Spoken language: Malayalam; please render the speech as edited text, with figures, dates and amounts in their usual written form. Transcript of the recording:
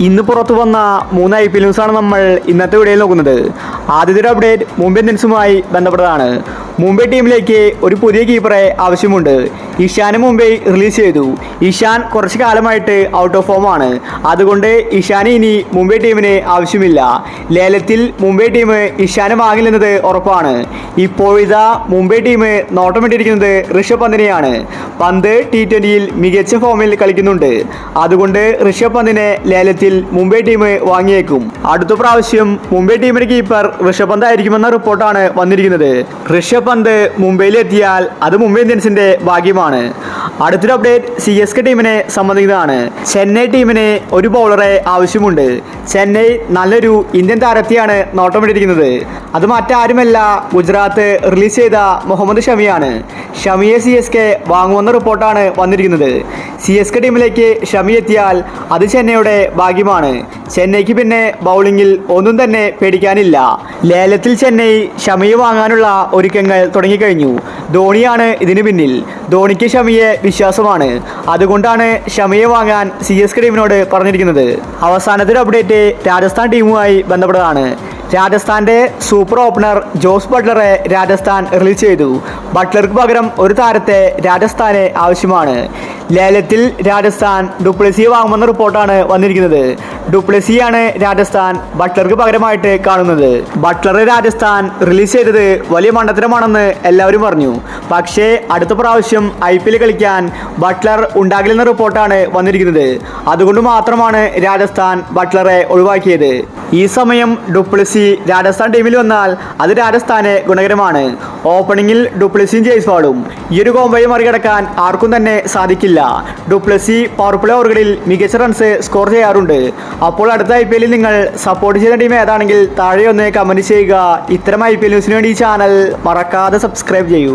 ഇന്ന് പുറത്തു വന്ന 3 IPL ന്യൂസാണ് നമ്മൾ ഇന്നത്തെ വീഡിയോയിൽ നോക്കുന്നത്. ആദ്യത്തെ ഒരു അപ്ഡേറ്റ് മുംബൈ ഇന്ത്യൻസുമായി ബന്ധപ്പെട്ടതാണ്. മുംബൈ ടീമിലേക്ക് ഒരു പുതിയ കീപ്പറെ ആവശ്യമുണ്ട്. ഇഷാന് മുംബൈ റിലീസ് ചെയ്തു. ഇഷാൻ കുറച്ച് കാലമായിട്ട് ഔട്ട് ഓഫ് ഫോം ആണ്. അതുകൊണ്ട് ഇഷാന് ഇനി മുംബൈ ടീമിന് ആവശ്യമില്ല. ലേലത്തിൽ മുംബൈ ടീം ഇഷാന് വാങ്ങില്ലെന്നത് ഉറപ്പാണ്. ഇപ്പോഴിതാ മുംബൈ ടീം നോട്ടമിട്ടിരിക്കുന്നത് ഋഷഭ് പന്തിനെയാണ്. പന്ത് T20യിൽ മികച്ച ഫോമിൽ കളിക്കുന്നുണ്ട്. അതുകൊണ്ട് ഋഷഭ് പന്തിനെ ലേലത്തിൽ മുംബൈ ടീം വാങ്ങിയേക്കും. അടുത്ത പ്രാവശ്യം മുംബൈ ടീമിന്റെ കീപ്പർ ഋഷഭ് പന്ത് ആയിരിക്കുമെന്ന റിപ്പോർട്ടാണ് വന്നിരിക്കുന്നത്. ഋഷഭ് പന്ത് മുംബൈയിലെത്തിയാൽ അത് മുംബൈ ഇന്ത്യൻസിന്റെ ഭാഗ്യമാണ്. അടുത്തൊരു അപ്ഡേറ്റ് CSK ടീമിനെ സംബന്ധിക്കുന്നതാണ്. ചെന്നൈ ടീമിന് ഒരു ബൗളറെ ആവശ്യമുണ്ട്. ചെന്നൈ നല്ലൊരു ഇന്ത്യൻ താരത്തെയാണ് നോട്ടമിട്ടിരിക്കുന്നത്. അത് മറ്റാരുമല്ല, ഗുജറാത്ത് റിലീസ് ചെയ്ത മുഹമ്മദ് ഷമിയാണ്. ഷമിയെ CSK വാങ്ങുമെന്ന റിപ്പോർട്ടാണ് വന്നിരിക്കുന്നത്. CSK ടീമിലേക്ക് ഷമി എത്തിയാൽ അത് ചെന്നൈയുടെ ഭാഗ്യമാണ്. ചെന്നൈക്ക് പിന്നെ ബൗളിങ്ങിൽ ഒന്നും തന്നെ പേടിക്കാനില്ല. ലേലത്തിൽ ചെന്നൈ ഷമിയെ വാങ്ങാനുള്ള ഒരുക്കങ്ങൾ തുടങ്ങിക്കഴിഞ്ഞു. ധോണിയാണ് ഇതിന് പിന്നിൽ. ധോണിക്ക് ഷമിയെ വിശ്വാസമാണ്. അതുകൊണ്ടാണ് ഷമിയെ വാങ്ങാൻ CSK ടീമിനോട് പറഞ്ഞിരിക്കുന്നത്. അവസാനത്തെ ഒരു അപ്ഡേറ്റ് രാജസ്ഥാൻ ടീമുമായി ബന്ധപ്പെട്ടതാണ്. രാജസ്ഥാന്റെ സൂപ്പർ ഓപ്പണർ ജോസ് ബട്ട്ലറെ രാജസ്ഥാൻ റിലീസ് ചെയ്തു. ബട്ട്ലർക്ക് പകരം ഒരു താരത്തെ രാജസ്ഥാന് ആവശ്യമാണ്. ലേലത്തിൽ രാജസ്ഥാൻ ഡുപ്ലസിയെ വാങ്ങുമെന്ന റിപ്പോർട്ടാണ് വന്നിരിക്കുന്നത്. ഡുപ്ലസിയാണ് രാജസ്ഥാൻ ബട്ട്ലർക്ക് പകരമായിട്ട് കാണുന്നത്. ബട്ട്ലറെ രാജസ്ഥാൻ റിലീസ് ചെയ്തത് വലിയ മണ്ടത്തരമാണെന്ന് എല്ലാവരും പറഞ്ഞു. പക്ഷേ അടുത്ത പ്രാവശ്യം IPL കളിക്കാൻ ബട്ട്ലർ ഉണ്ടാകില്ലെന്ന റിപ്പോർട്ടാണ് വന്നിരിക്കുന്നത്. അതുകൊണ്ട് മാത്രമാണ് രാജസ്ഥാൻ ബട്ട്ലറെ ഒഴിവാക്കിയത്. ഈ സമയം ഡുപ്ലസി രാജസ്ഥാൻ ടീമിൽ വന്നാൽ അത് രാജസ്ഥാന് ഗുണകരമാണ്. ഓപ്പണിംഗിൽ ഡുപ്ലസിയും ജയ്സ്വാളും ഈ ഒരു കോംബോയെ മറികടക്കാൻ ആർക്കും തന്നെ സാധിക്കില്ല. ഡുപ്ലസി പവർ പ്ലേ ഓവറുകളിൽ മികച്ച റൺസ് സ്കോർ ചെയ്യാറുണ്ട്. അപ്പോൾ അടുത്ത IPL നിങ്ങൾ സപ്പോർട്ട് ചെയ്യുന്ന ടീം ഏതാണെങ്കിൽ താഴെ ഒന്ന് കമന്റ് ചെയ്യുക. ഇത്തരം IPL ന്യൂസിന് വേണ്ടി ഈ ചാനൽ മറക്കാതെ സബ്സ്ക്രൈബ് ചെയ്യൂ.